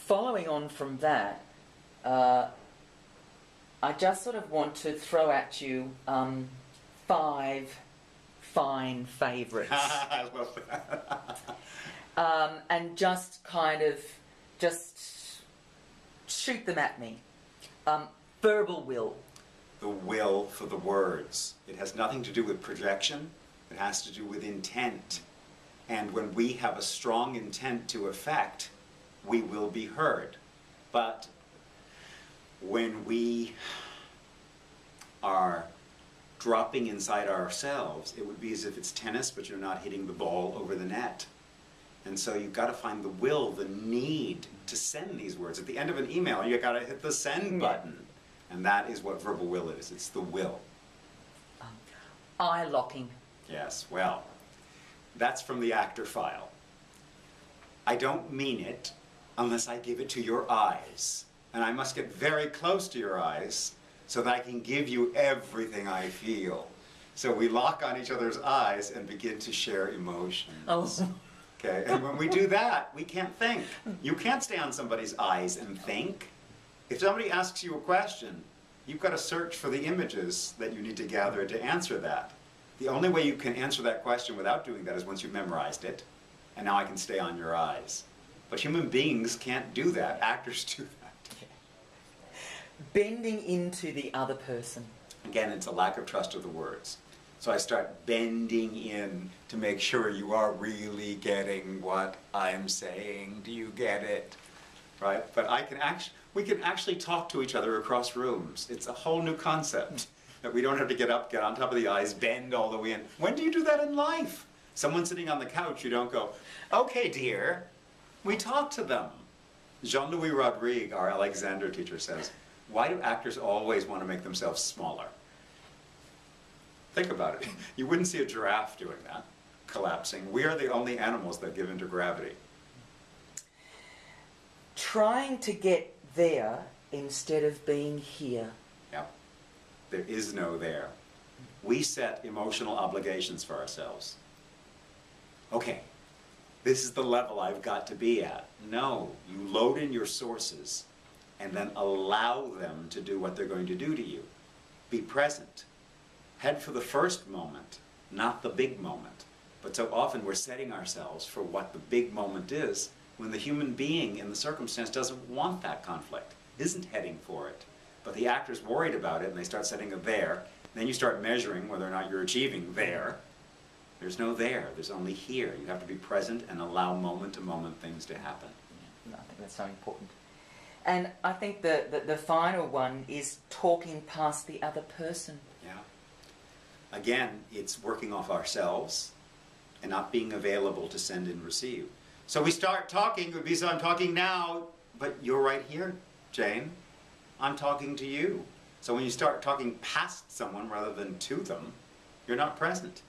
following on from that, I just sort of want to throw at you 5 fine favourites. I love that. And just kind of, just shoot them at me. Verbal will. The will for the words. It has nothing to do with projection. It has to do with intent. And when we have a strong intent to effect, we will be heard. But when we are dropping inside ourselves, it would be as if it's tennis, but you're not hitting the ball over the net. And so you've got to find the will, the need to send these words. At the end of an email, you've got to hit the send button. And that is what verbal will is. It's the will. Eye locking. Yes, well, that's from the actor file. I don't mean it unless I give it to your eyes. And I must get very close to your eyes so that I can give you everything I feel. So we lock on each other's eyes and begin to share emotions. Oh. Okay, and when we do that, we can't think. You can't stay on somebody's eyes and think. If somebody asks you a question, you've got to search for the images that you need to gather to answer that. The only way you can answer that question without doing that is once you've memorized it, and now I can stay on your eyes. But human beings can't do that. Actors do that. Bending into the other person. Again, it's a lack of trust of the words. So I start bending in to make sure you are really getting what I'm saying. Do you get it? Right? But we can actually talk to each other across rooms. It's a whole new concept that we don't have to get up, get on top of the eyes, bend all the way in. When do you do that in life? Someone sitting on the couch, you don't go, okay, dear. We talk to them. Jean-Louis Rodrigue, our Alexander teacher, says, why do actors always want to make themselves smaller? Think about it. You wouldn't see a giraffe doing that, collapsing. We are the only animals that give into gravity. Trying to get there instead of being here. Yeah. There is no there. We set emotional obligations for ourselves. Okay, this is the level I've got to be at. No, you load in your sources and then allow them to do what they're going to do to you. Be present. Head for the first moment, not the big moment. But so often we're setting ourselves for what the big moment is when the human being in the circumstance doesn't want that conflict, isn't heading for it. But the actor's worried about it and they start setting a there. Then you start measuring whether or not you're achieving there. There's no there, there's only here. You have to be present and allow moment-to-moment things to happen. Yeah, I think that's so important. And I think the final one is talking past the other person. Yeah. Again, it's working off ourselves and not being available to send and receive. So we start talking, it would be, so I'm talking now, but you're right here, Jane. I'm talking to you. So when you start talking past someone rather than to them, you're not present.